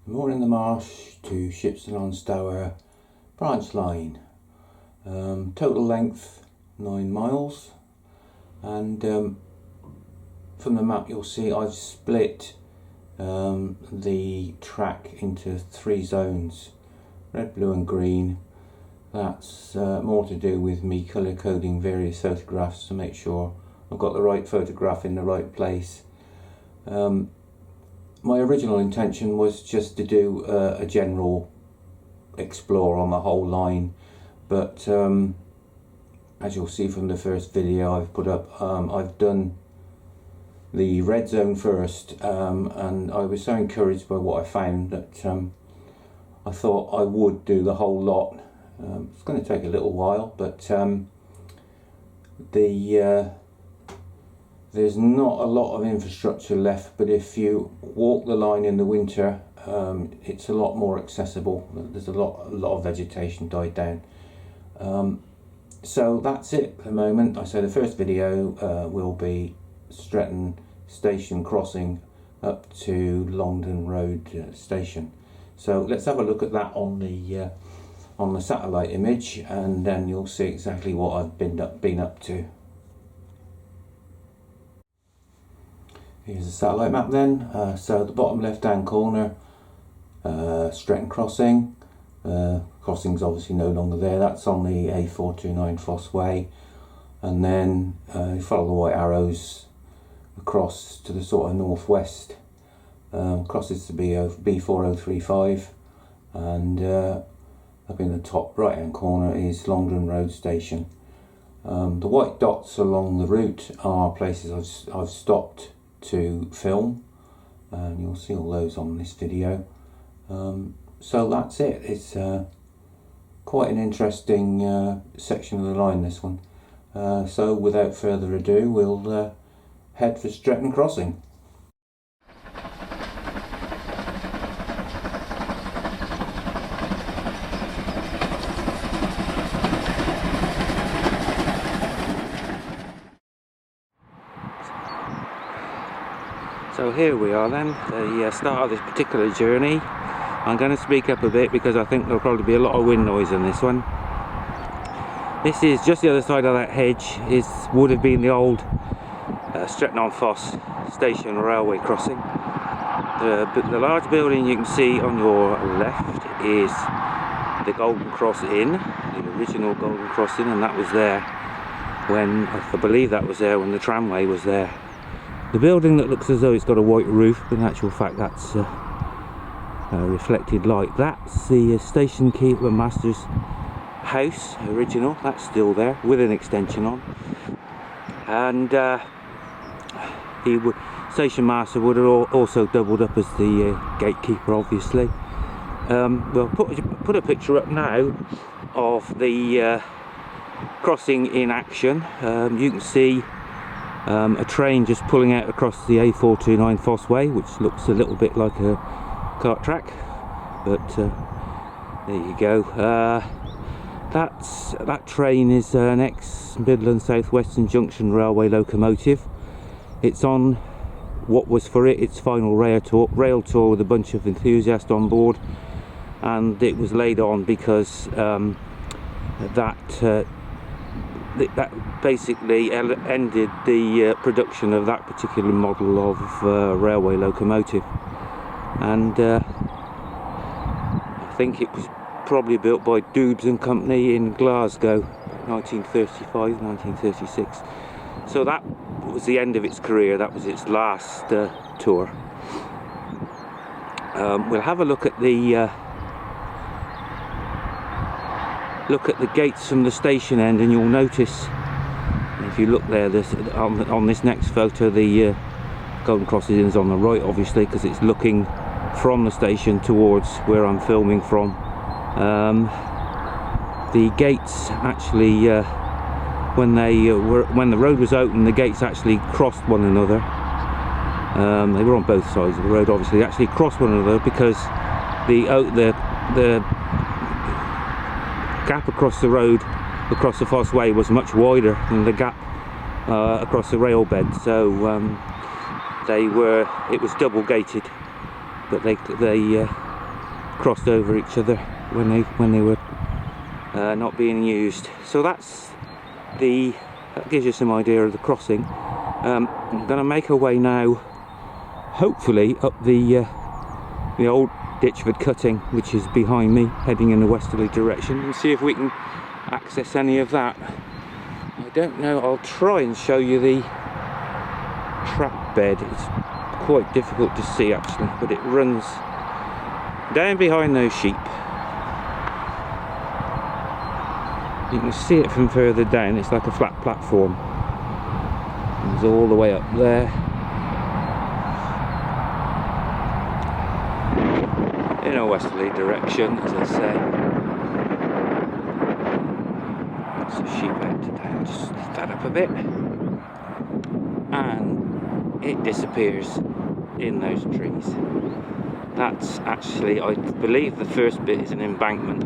Moreton the Marsh to Shipston on STOUR branch line. Total length 9 miles, and from the map you'll see I've split the track into 3 zones: red, blue and green. That's more to do with me colour coding various photographs to make sure I've got the right photograph in the right place. My original intention was just to do a general explore on the whole line, but as you'll see from the first video I've put up, I've done the red zone first, and I was so encouraged by what I found that I thought I would do the whole lot. It's going to take a little while, but there's not a lot of infrastructure left, but if you walk the line in the winter, it's a lot more accessible. There's a lot of vegetation died down. So that's it for the moment. I say the first video will be Stretton station crossing up to Longdon Road station. So let's have a look at that on the satellite image, and then you'll see exactly what I've been up to. Here's a satellite map then. So the bottom left hand corner, Stretton crossing. Crossing's obviously no longer there. That's on the A429 Foss Way, and then you follow the white arrows across to the sort of northwest. Crosses to B4035, and up in the top right hand corner is Longdon Road station. The white dots along the route are places I've stopped to film, and you'll see all those on this video. So that's it. It's quite an interesting section of the line, this one. So without further ado, we'll head for Stretton crossing. So here we are then, the start of this particular journey. I'm going to speak up a bit because I think there'll probably be a lot of wind noise in this one. This is just the other side of that hedge. It would have been the old Stretton on Foss station railway crossing. The large building you can see on your left is the Golden Cross Inn, the original Golden Cross Inn, and that was there when, I believe that was there when the tramway was there. The building that looks as though it's got a white roof, but in actual fact that's reflected light. That's the station keeper master's house, original. That's still there with an extension on, and the station master would have also doubled up as the gatekeeper, obviously. We'll put a picture up now of the crossing in action. You can see a train just pulling out across the A429 Foss Way, which looks a little bit like a cart track, but there you go. That train is an ex-Midland South Western Junction Railway locomotive. It's on what was for it its final rail tour with a bunch of enthusiasts on board, and it was laid on because that basically ended the production of that particular model of railway locomotive. And I think it was probably built by Doobs and Company in Glasgow, 1935, 1936. So that was the end of its career. That was its last tour. We'll have a look at the gates from the station end, and you'll notice, if you look there, on this next photo, the Golden Cross Inn is on the right, obviously, because it's looking from the station towards where I'm filming from. The gates actually, when the road was open, the gates actually crossed one another. They were on both sides of the road, obviously. They actually crossed one another because the gap across the road, across the Foss Way, was much wider than the gap across the rail bed. So it was double gated, but they crossed over each other when they were not being used. So that gives you some idea of the crossing. I'm going to make our way now, hopefully up the old Ditchford cutting, which is behind me, heading in a westerly direction, and see if we can access any of that. I don't know. I'll try and show you the trap bed. It's quite difficult to see actually, but it runs down behind those sheep. You can see it from further down. It's like a flat platform. It's all the way up there. In a westerly direction, as I say. That's a sheep out today. I'll just lift that up a bit. And it disappears in those trees. That's actually, I believe the first bit is an embankment.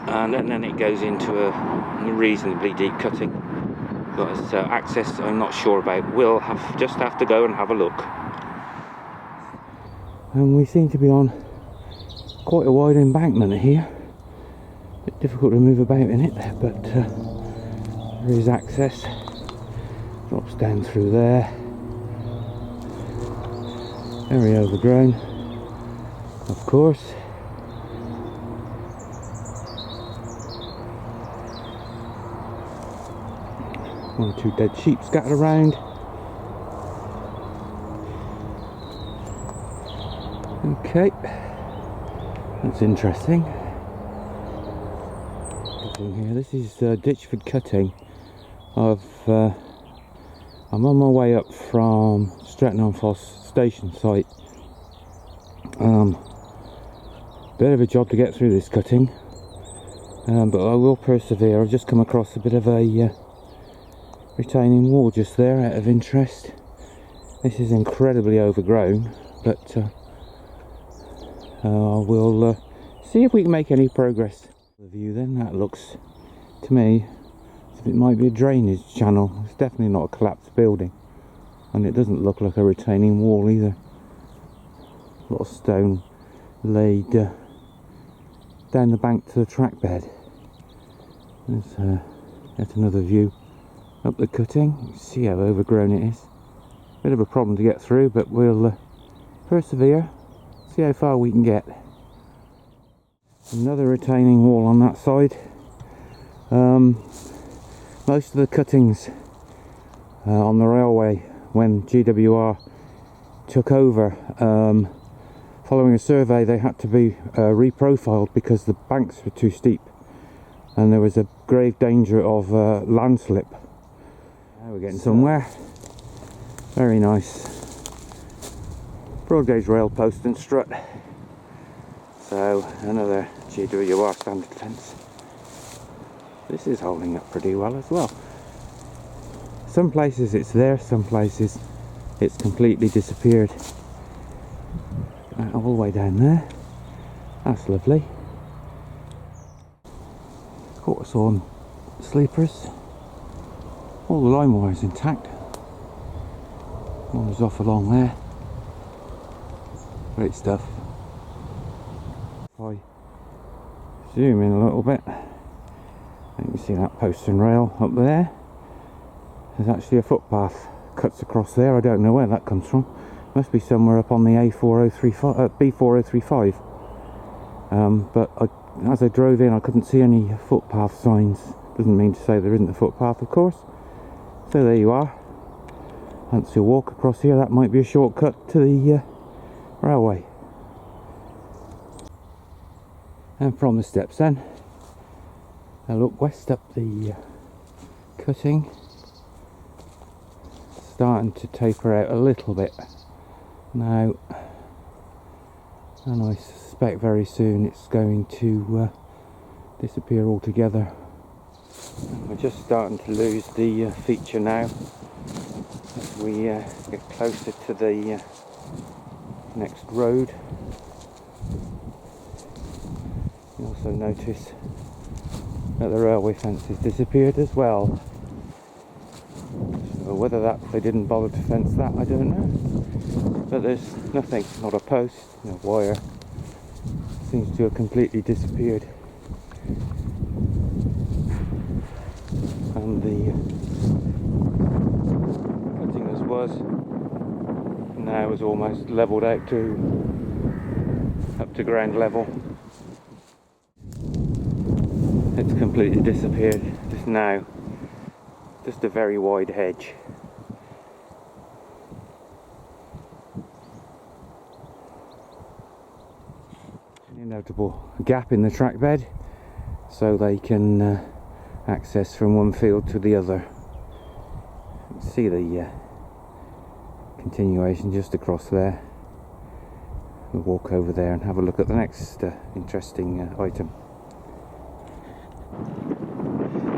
And then it goes into a reasonably deep cutting. But access I'm not sure about. We'll just have to go and have a look. And we seem to be on quite a wide embankment here. A bit difficult to move about in it, but there is access. Drops down through there. Very overgrown, of course. One or two dead sheep scattered around. Okay, that's interesting. Here, this is Ditchford cutting. I'm on my way up from Stretton on Foss station site. Bit of a job to get through this cutting, but I will persevere. I've just come across a bit of a retaining wall just there out of interest. This is incredibly overgrown, but we'll see if we can make any progress. The view then, that looks to me as if it might be a drainage channel. It's definitely not a collapsed building, and it doesn't look like a retaining wall either. A lot of stone laid down the bank to the track bed. There's yet another view up the cutting. You can see how overgrown it is. Bit of a problem to get through, but we'll persevere, see how far we can get. Another retaining wall on that side. Most of the cuttings on the railway when GWR took over, following a survey, they had to be reprofiled because the banks were too steep and there was a grave danger of landslip. Now we're getting somewhere. Very nice. Broad gauge rail post and strut. So another GWR standard fence. This is holding up pretty well as well. Some places it's there, some places it's completely disappeared. All the way down there. That's lovely. Quarter sawn sleepers. All the line wires intact. One was off along there. Great stuff. If I zoom in a little bit, you can see that post and rail up there. There's actually a footpath cuts across there. I don't know where that comes from. Must be somewhere up on the B4035. But as I drove in, I couldn't see any footpath signs. Doesn't mean to say there isn't a footpath, of course. So there you are. Once you walk across here, that might be a shortcut to the railway. And from the steps then, I look west up the cutting. Starting to taper out a little bit now, and I suspect very soon it's going to disappear altogether. We're just starting to lose the feature now as we get closer to the next road. You also notice that the railway fence has disappeared as well. So whether they didn't bother to fence that, I don't know. But there's nothing, not a post, no wire, seems to have completely disappeared, and the cutting as was now is almost levelled out up to ground level. It's completely disappeared just now, just a very wide hedge. Notable gap in the track bed, so they can access from one field to the other. See the continuation just across there. We'll walk over there and have a look at the next interesting item.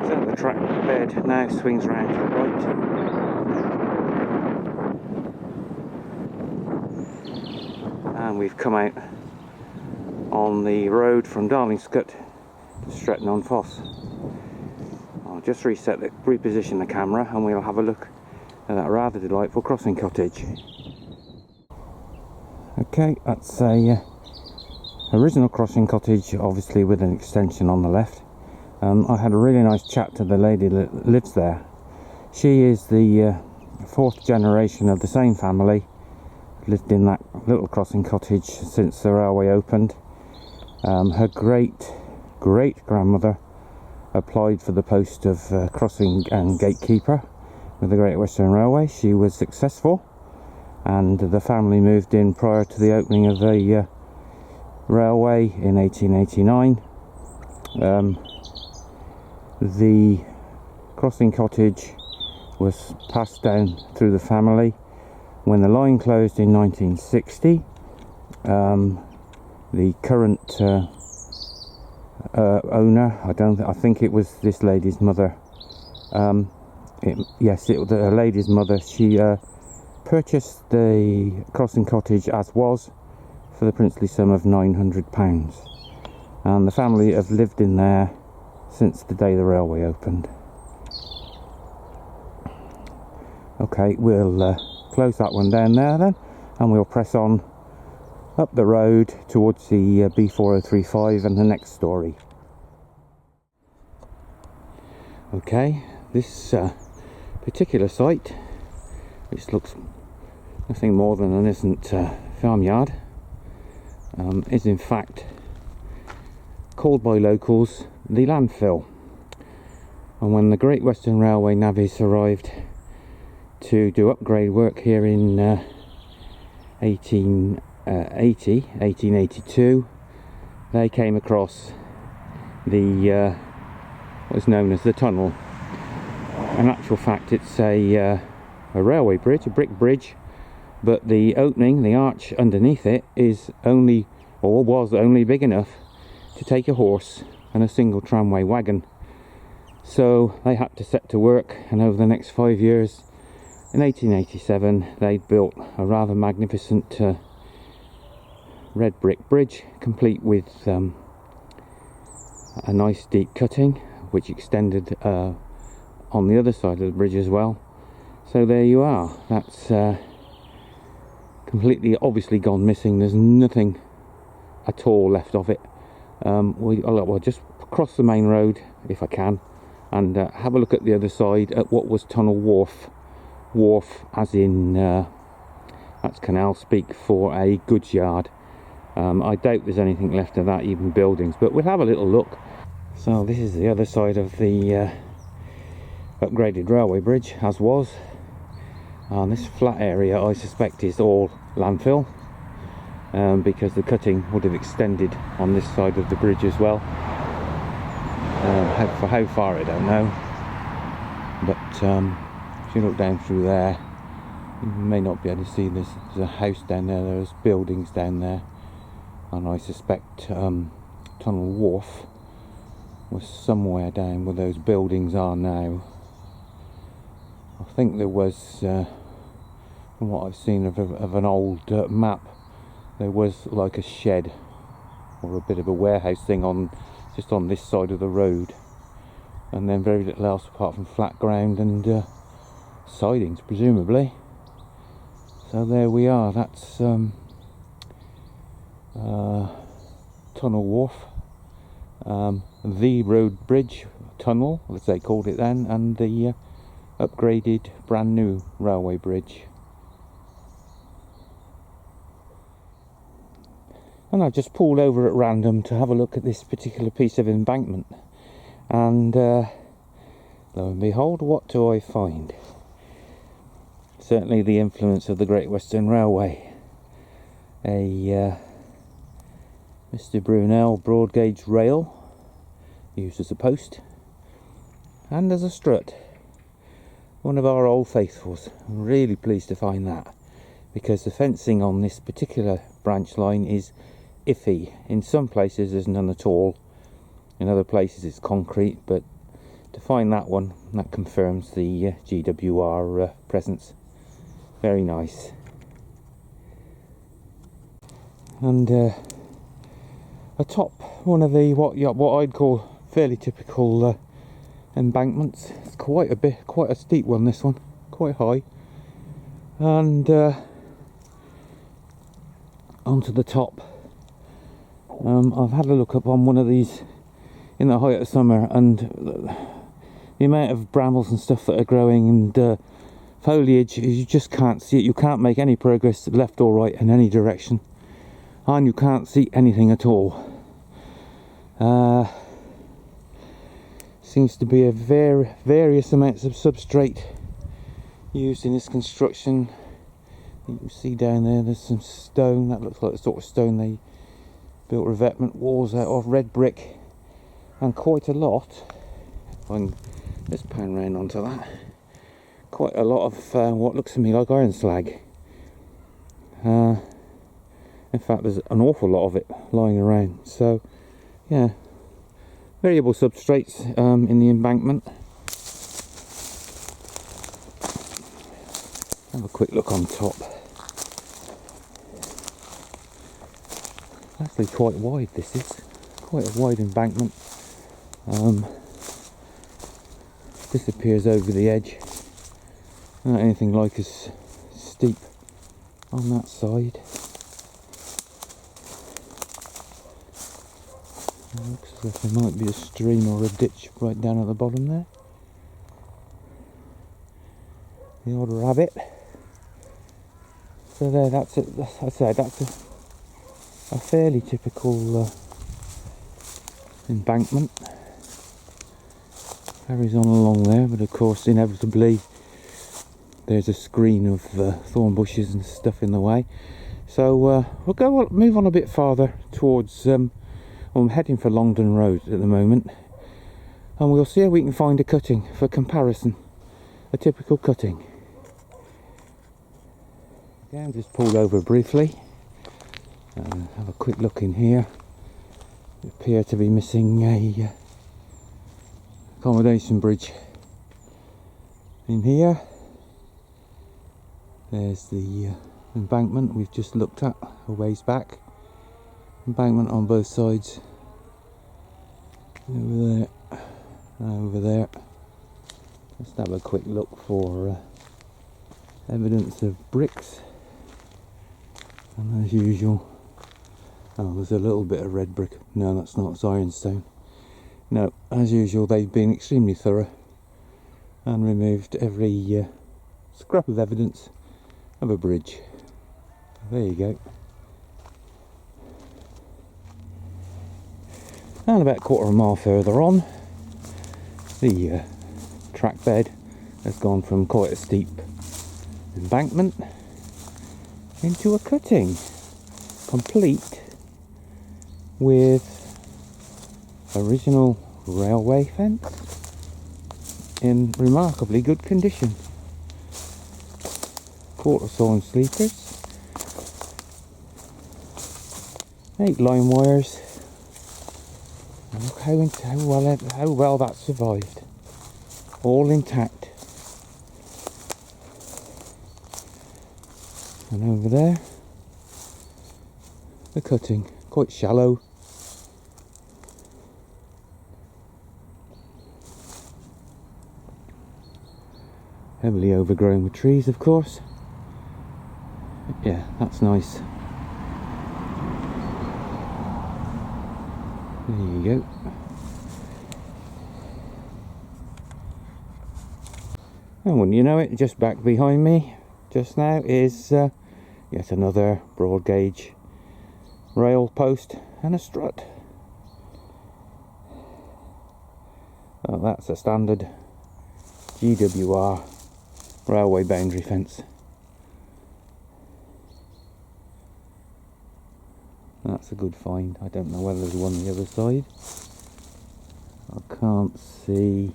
So the track bed now swings round to the right, and we've come out on the road from Darlingscut to Stretton on Foss. I'll just reposition the camera and we'll have a look at that rather delightful crossing cottage. Okay, that's a original crossing cottage, obviously with an extension on the left. I had a really nice chat to the lady that lives there. She is the fourth generation of the same family, lived in that little crossing cottage since the railway opened. Her great grandmother applied for the post of crossing and gatekeeper with the Great Western Railway. She was successful, and the family moved in prior to the opening of the railway in 1889. The crossing cottage was passed down through the family. When the line closed in 1960, the current owner, I think it was this lady's mother. Yes, it was the lady's mother. She purchased the crossing cottage as was for the princely sum of £900, and the family have lived in there since the day the railway opened. Okay, we'll close that one down there then, and we'll press on up the road towards the B4035 and the next story. Okay, this particular site, which looks nothing more than an innocent farmyard, is in fact called by locals the landfill. And when the Great Western Railway navvies arrived to do upgrade work here in 1882, they came across the what is known as the tunnel. In actual fact, it's a railway bridge, a brick bridge, but the opening, the arch underneath it, is only, or was only, big enough to take a horse and a single tramway wagon. So they had to set to work, and over the next 5 years, in 1887, they built a rather magnificent red brick bridge, complete with a nice deep cutting, which extended on the other side of the bridge as well. So there you are. That's completely, obviously gone missing. There's nothing at all left of it. We'll just cross the main road if I can, and have a look at the other side at what was Tunnel Wharf. Wharf as in that's canal speak for a goods yard. I doubt there's anything left of that, even buildings, but we'll have a little look. So this is the other side of the upgraded railway bridge, as was. And this flat area, I suspect, is all landfill, because the cutting would have extended on this side of the bridge as well. For how far, I don't know. But if you look down through there, you may not be able to see this. There's a house down there, there's buildings down there, and I suspect Tunnel Wharf was somewhere down where those buildings are now. I think there was, from what I've seen of an old map, there was like a shed or a bit of a warehouse thing just on this side of the road, and then very little else apart from flat ground and sidings, presumably. So there we are. That's Tunnel tunnel wharf, the road bridge tunnel, as they called it then, and the upgraded brand new railway bridge. And I just pulled over at random to have a look at this particular piece of embankment, and lo and behold, what do I find? Certainly the influence of the Great Western Railway. A Mr. Brunel broad gauge rail used as a post and as a strut. One of our old faithfuls. I'm really pleased to find that, because the fencing on this particular branch line is iffy. In some places there's none at all, in other places it's concrete, but to find that one, that confirms the GWR presence. Very nice. And atop one of the what I'd call fairly typical embankments. It's quite a steep one, this one, quite high, and onto the top. I've had a look up on one of these in the height of summer, and the amount of brambles and stuff that are growing and foliage, you just can't see it. You can't make any progress left or right in any direction, and you can't see anything at all. Seems to be a various amounts of substrate used in this construction. You can see down there's some stone. That looks like the sort of stone they built revetment walls out of, red brick, and quite a lot. Let's pan round onto that. Quite a lot of what looks to me like iron slag. In fact, there's an awful lot of it lying around. So, yeah, variable substrates in the embankment. Have a quick look on top. Actually quite wide, this is. Quite a wide embankment. Disappears over the edge. Not anything like as steep on that side. Looks as if there might be a stream or a ditch right down at the bottom there. The odd rabbit. So there, that's it. As I said, that's a fairly typical embankment. Carries on along there, but of course inevitably there's a screen of thorn bushes and stuff in the way. So we'll move on a bit farther towards I'm heading for Longdon Road at the moment, and we'll see if we can find a cutting for comparison, a typical cutting. Again, just pulled over briefly. Have a quick look in here. We appear to be missing a accommodation bridge in here. There's the embankment we've just looked at a ways back. Embankment on both sides. Over there, over there. Let's have a quick look for evidence of bricks. And as usual, oh, there's a little bit of red brick. No, that's not, it's ironstone. No, as usual, they've been extremely thorough and removed every scrap of evidence of a bridge. There you go. And about a quarter of a mile further on, the track bed has gone from quite a steep embankment into a cutting, complete with original railway fence in remarkably good condition. Quarter sawn sleepers, 8 line wires. Look how well that survived, all intact. And over there, the cutting, quite shallow. Heavily overgrown with trees, of course. Yeah, that's nice. There you go. And wouldn't you know it, just back behind me just now is yet another broad gauge rail post and a strut. Well, that's a standard GWR railway boundary fence. That's a good find. I don't know whether there's one on the other side. I can't see.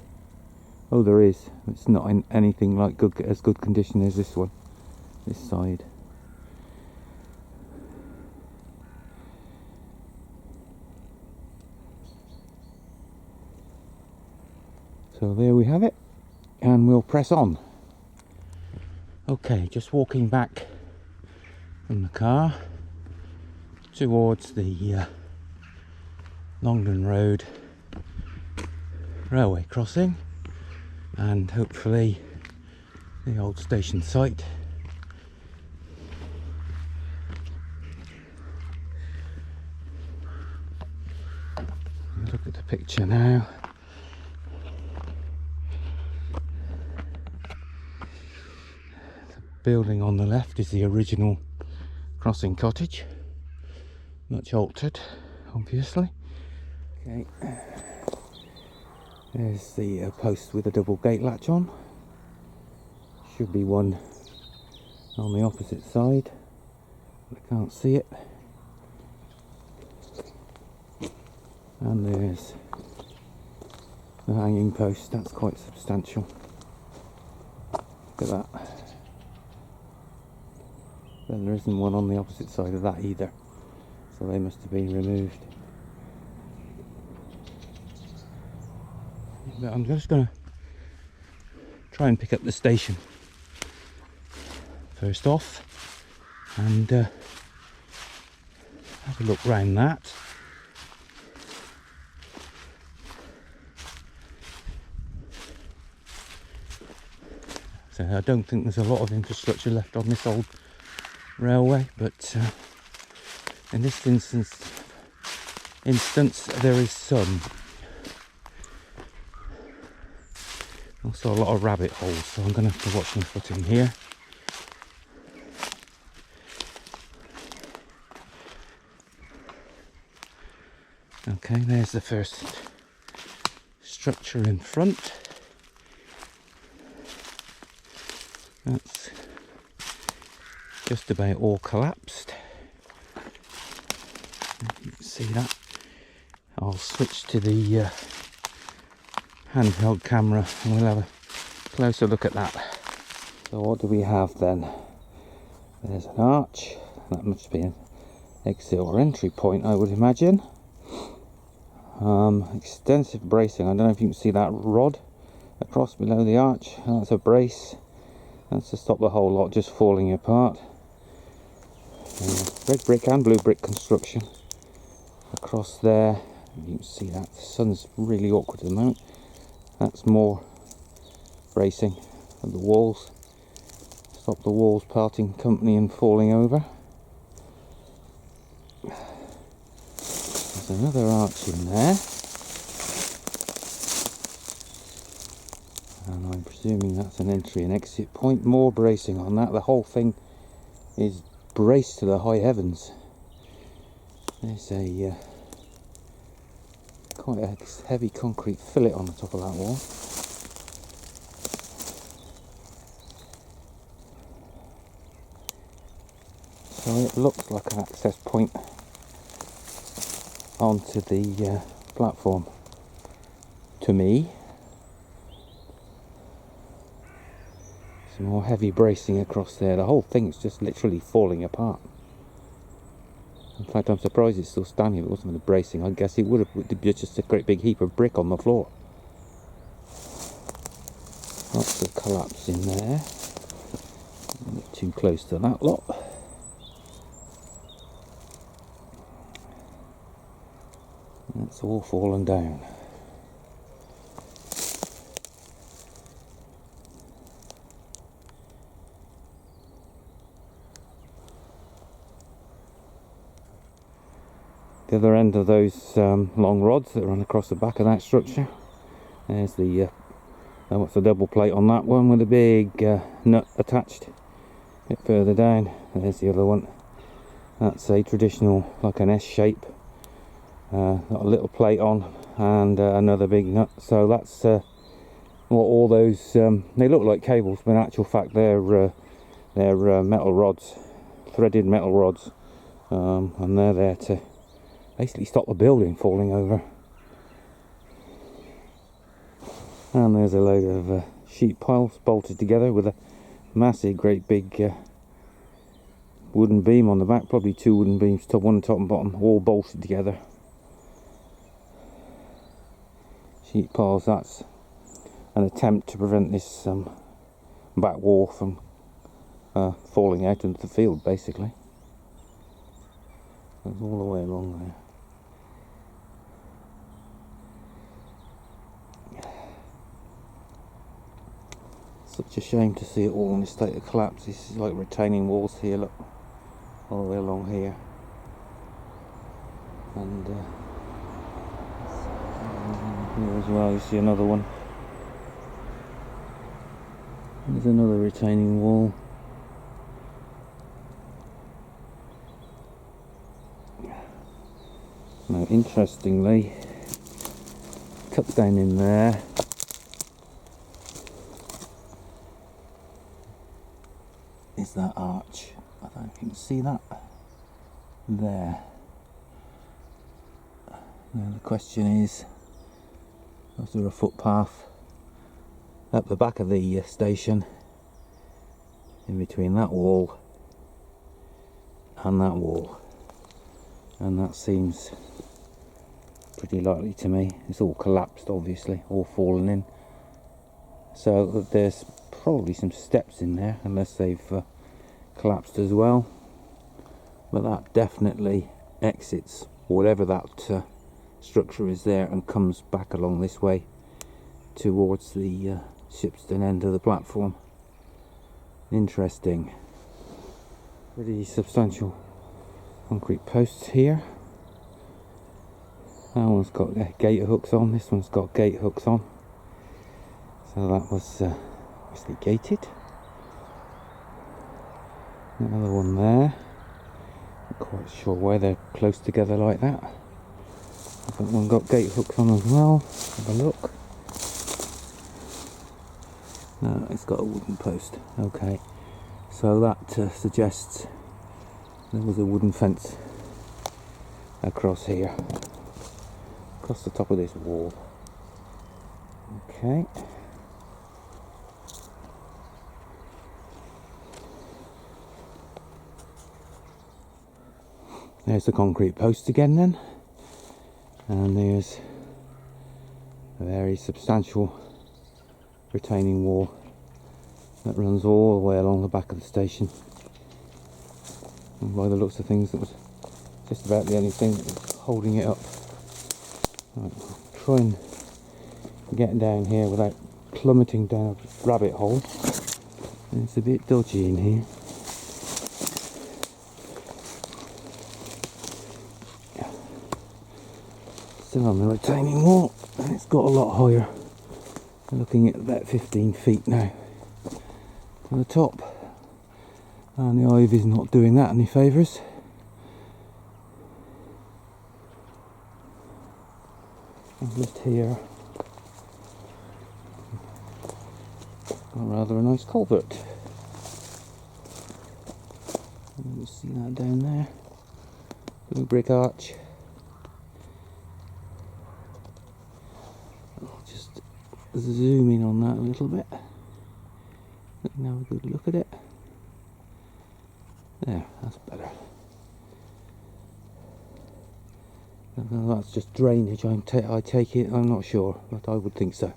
Oh, there is. It's not in anything like as good condition as this one, this side. So there we have it, and we'll press on. Okay, just walking back from the car towards the Longdon Road railway crossing, and hopefully the old station site. Look at the picture now. The building on the left is the original crossing cottage, much altered obviously. Okay, there's the post with a double gate latch on. Should be one on the opposite side, but I can't see it. And there's the hanging post, that's quite substantial. Look at that. Then there isn't one on the opposite side of that either, so they must have been removed. But I'm just going to try and pick up the station first off and have a look round that. So I don't think there's a lot of infrastructure left on this old railway, but in this instance there is some. Also a lot of rabbit holes, so I'm going to have to watch my footing here. Okay, there's the first structure in front. That's just about all collapsed. You can see that. I'll switch to the handheld camera and we'll have a closer look at that. So what do we have then? There's an arch. That must be an exit or entry point, I would imagine. Extensive bracing. I don't know if you can see that rod across below the arch. That's a brace. That's to stop the whole lot just falling apart. Red brick and blue brick construction across there. You can see that the sun's really awkward at the moment. That's more bracing of the walls. Stop the walls parting company and falling over. There's another arch in there. And I'm presuming that's an entry and exit point. More bracing on that. The whole thing is braced to the high heavens. There's a quite a heavy concrete fillet on the top of that wall. So it looks like an access point onto the platform to me. Some more heavy bracing across there. The whole thing is just literally falling apart. In fact, I'm surprised it's still standing. If it wasn't for the bracing, I guess it would be just a great big heap of brick on the floor. Lots of collapse in there. Not too close to that lot. That's all fallen down. the other end of those long rods that run across the back of that structure. There's the what's the double plate on that one with a big nut attached a bit further down. There's the other one. That's a traditional, like an S shape, got a little plate on and another big nut. So that's what all those they look like cables, but in actual fact they're metal rods, threaded metal rods, and they're there to basically stop the building falling over. And there's a load of sheet piles bolted together with a massive, great big wooden beam on the back, probably two wooden beams, one top and bottom, all bolted together. Sheet piles, that's an attempt to prevent this back wall from falling out into the field, basically. Goes all the way along there. Such a shame to see it all in a state of collapse. This is like retaining walls here, look, all the way along here. And here as well, you see another one. There's another retaining wall. Now, interestingly, tucked down in there is that arch. I don't know if you can see that there. Now the question is there a footpath up the back of the station in between that wall and that wall? And that seems pretty likely to me. It's all collapsed, obviously, all fallen in. So there's probably some steps in there, unless they've collapsed as well. But that definitely exits whatever that structure is there and comes back along this way towards the Shipston end of the platform. Interesting. Pretty substantial concrete posts here. That one's got gate hooks on, this one's got gate hooks on. So that was obviously gated. Another one there. Not quite sure why they're close together like that. That one got gate hooks on as well. Have a look. No, it's got a wooden post. Okay, so that suggests there was a wooden fence across here, across the top of this wall. Okay. There's the concrete post again then, and there's a very substantial retaining wall that runs all the way along the back of the station. And by the looks of things, that was just about the only thing that was holding it up. Right, I'll try and get down here without plummeting down a rabbit hole. And it's a bit dodgy in here. Still on the retaining wall, and it's got a lot higher. We're looking at about 15 feet now to the top, and the ivy's not doing that any favours. And just here, got rather a nice culvert. You see that down there, blue brick arch. Just zoom in on that a little bit. Let me have a good look at it. There, that's better. That's just drainage, I take it, I'm not sure, but I would think so.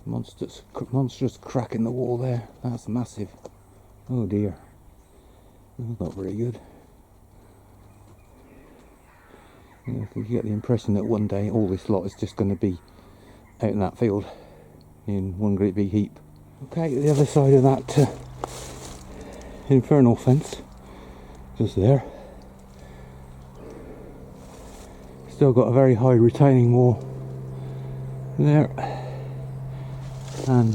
Monstrous crack in the wall there, that's massive. Oh dear, that's not very good. You get the impression that one day all this lot is just going to be out in that field in one great big heap. Okay, the other side of that infernal fence, just there, still got a very high retaining wall there, and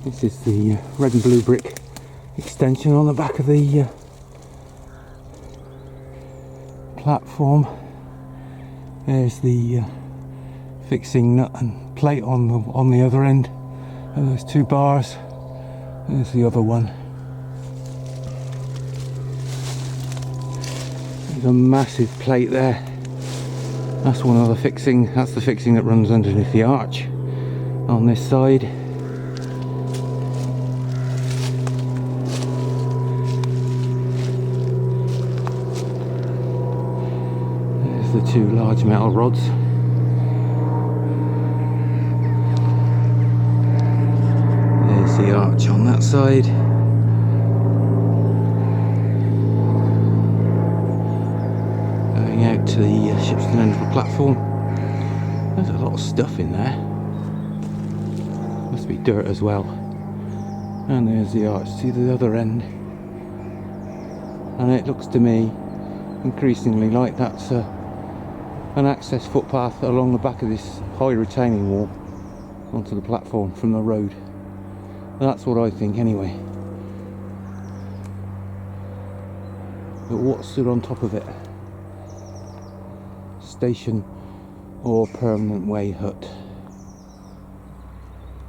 this is the red and blue brick extension on the back of the platform. There's the fixing nut and plate on the other end, and there's 2 bars. There's the other one. There's a massive plate there. That's one of the fixing. That's the fixing that runs underneath the arch on this side. There's the 2 large metal rods. There's the arch on that side. Going out to the Shipston end of the platform. There's a lot of stuff in there. Must be dirt as well. And there's the arch to the other end. And it looks to me increasingly like that's an access footpath along the back of this high retaining wall onto the platform from the road. That's what I think anyway. But what stood on top of it? Station or permanent way hut?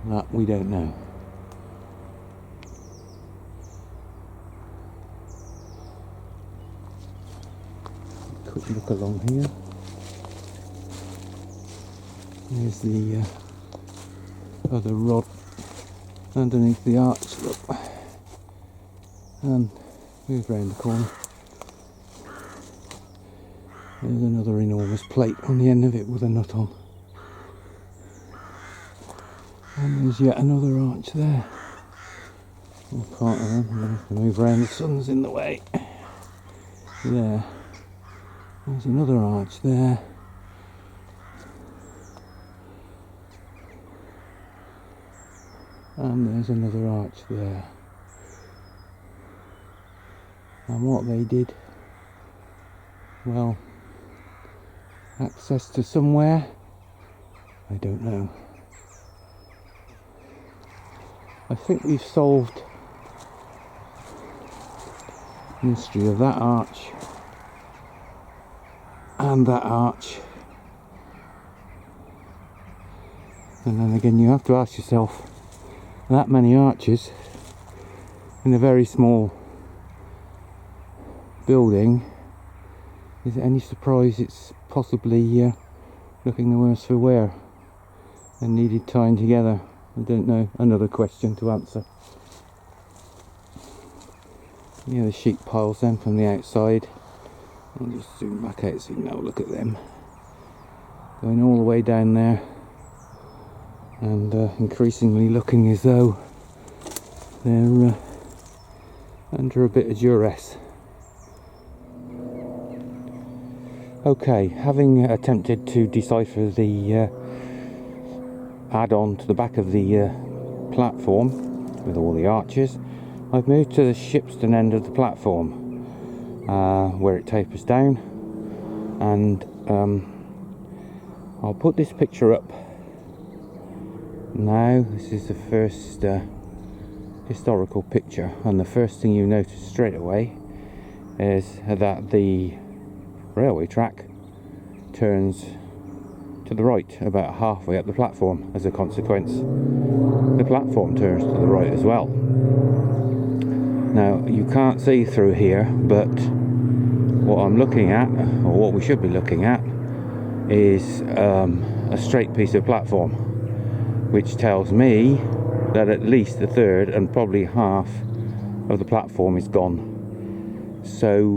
That we don't know. Quick look along here. There's the other rod underneath the arch. Look, and move round the corner. There's another enormous plate on the end of it with a nut on. And there's yet another arch there. Or part of them. I'm going to have to move around, the sun's in the way. There. There's another arch there. And there's another arch there. And what they did, well, access to somewhere, I don't know. I think we've solved the mystery of that arch and that arch. And then again, you have to ask yourself, that many arches in a very small building, is it any surprise it's possibly looking the worse for wear and needed tying together? I don't know, another question to answer. Yeah, the sheet piles then from the outside. I'll just zoom back out so you can have a look at them. Going all the way down there, and increasingly looking as though they're under a bit of duress. Okay, having attempted to decipher the add-on to the back of the platform with all the arches, I've moved to the Shipston end of the platform where it tapers down, and I'll put this picture up now. This is the first historical picture, and the first thing you notice straight away is that the railway track turns to the right about halfway up the platform. As a consequence, the platform turns to the right as well. Now, you can't see through here, but what I'm looking at, or what we should be looking at, is a straight piece of platform, which tells me that at least a third and probably half of the platform is gone. So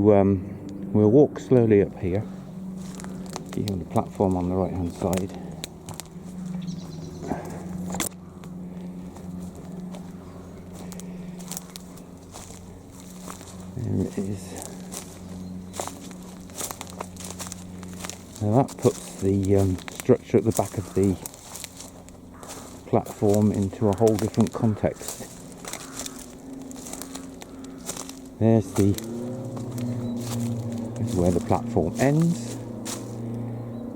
we'll walk slowly up here. You have the platform on the right hand side. There it is. Now that puts the structure at the back of the platform into a whole different context. There's the where the platform ends,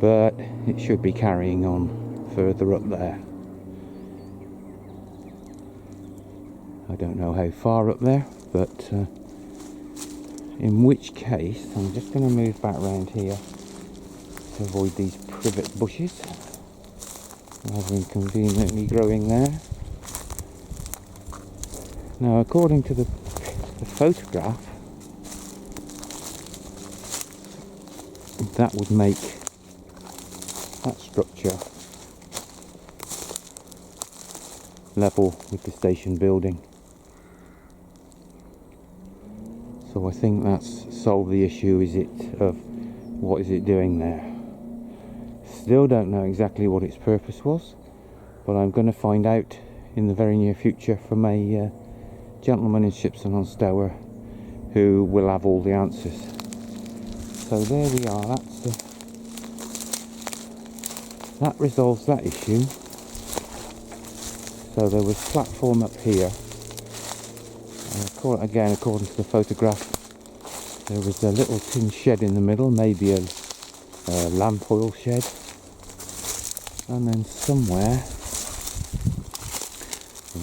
but it should be carrying on further up there. I don't know how far up there, but in which case I'm just going to move back around here to avoid these privet bushes rather than conveniently growing there. Now, according to the photograph, that would make that structure level with the station building. So I think that's solved the issue, of what is it doing there. Still don't know exactly what its purpose was, but I'm going to find out in the very near future from a gentleman in Shipston on STOUR who will have all the answers. So there we are, that resolves that issue. So there was platform up here. Again, according to the photograph, there was a little tin shed in the middle, maybe a lamp oil shed. And then somewhere,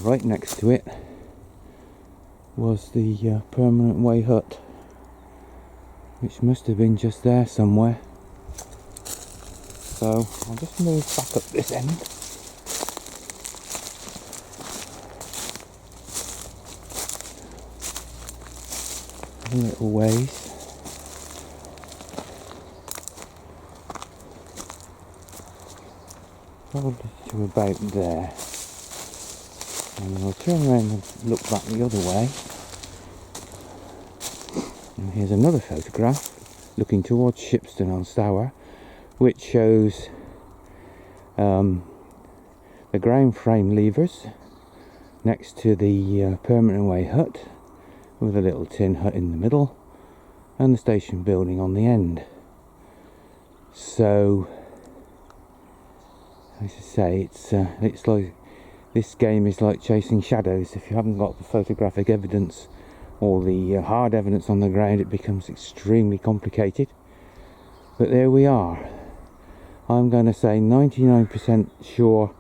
right next to it, was the permanent way hut, which must have been just there somewhere. So I'll just move back up this end. A little ways. Probably to about there. And I'll turn around and look back the other way. And here's another photograph looking towards Shipston on STOUR, which shows the ground frame levers next to the permanent way hut, with a little tin hut in the middle and the station building on the end. So, as I say, it's like, this game is like chasing shadows. If you haven't got the photographic evidence or the hard evidence on the ground, it becomes extremely complicated. But there we are. I'm going to say 99% sure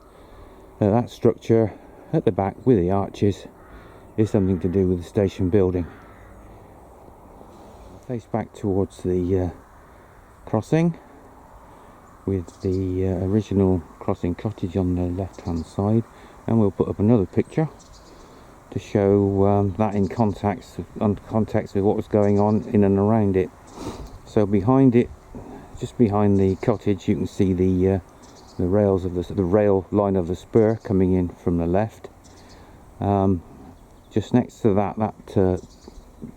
that that structure at the back with the arches is something to do with the station building. I'll face back towards the crossing with the original crossing cottage on the left hand side, and we'll put up another picture to show that in context with what was going on in and around it. So behind it, just behind the cottage, you can see the rails of the rail line of the spur coming in from the left. Just next to that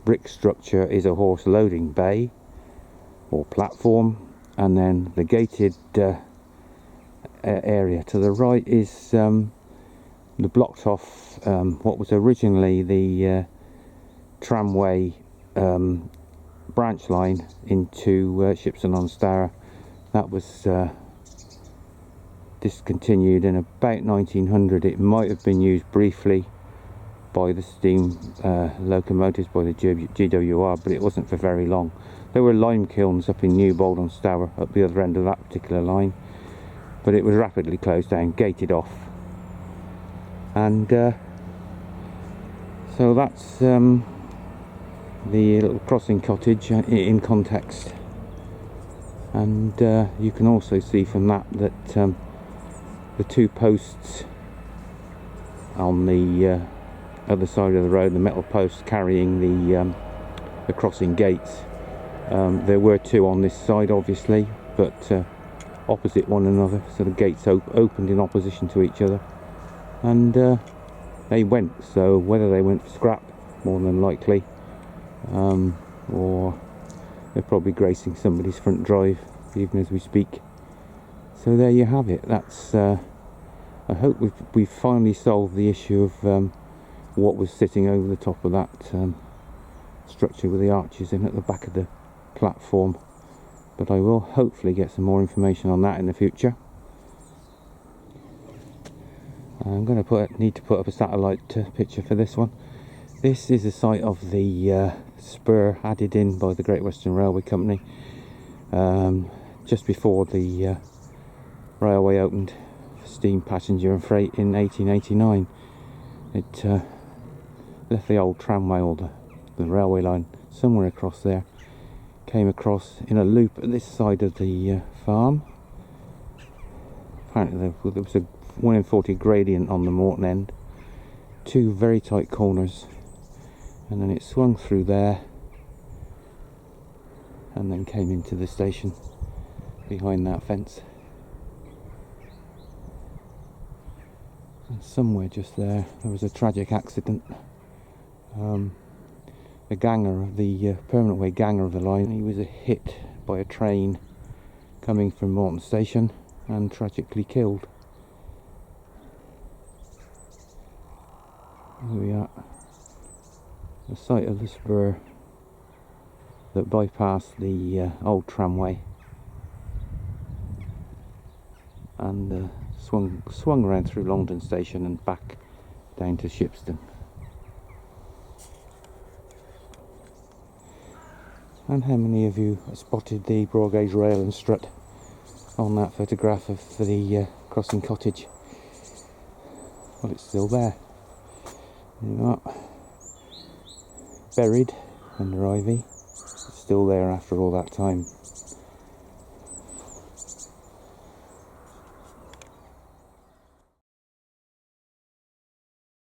brick structure is a horse loading bay or platform, and then the gated area to the right is the blocked off what was originally the tramway branch line into Shipston on STOUR. That was discontinued in about 1900. It might have been used briefly by the steam locomotives, by the GWR, but it wasn't for very long. There were lime kilns up in Newbold on STOUR at the other end of that particular line, but it was rapidly closed down, gated off. And so that's the little crossing cottage in context. And you can also see from that the two posts on the other side of the road, the metal posts carrying the crossing gates, there were two on this side obviously, but opposite one another, so the gates opened in opposition to each other, and they went. So whether they went for scrap, more than likely, or they're probably gracing somebody's front drive even as we speak. So there you have it. That's I hope we've finally solved the issue of what was sitting over the top of that structure with the arches in at the back of the platform, but I will hopefully get some more information on that in the future. I'm going to need to put up a satellite picture for this one. This is the site of the spur added in by the Great Western Railway Company just before the railway opened for steam, passenger and freight in 1889. It left the old tramway, or the railway line, somewhere across there, came across in a loop at this side of the farm. Apparently there was a 1 in 40 gradient on the Moreton end, 2 very tight corners, and then it swung through there and then came into the station behind that fence. And somewhere just there was a tragic accident. The ganger of the permanent way ganger of the line, he was hit by a train coming from Moreton station and tragically killed. Here we are, the site of the spur that bypassed the old tramway and swung around through Longdon station and back down to Shipston. And how many of you spotted the broad gauge rail and strut on that photograph of the crossing cottage? Well, it's still there. There you are. Buried under ivy. It's still there after all that time.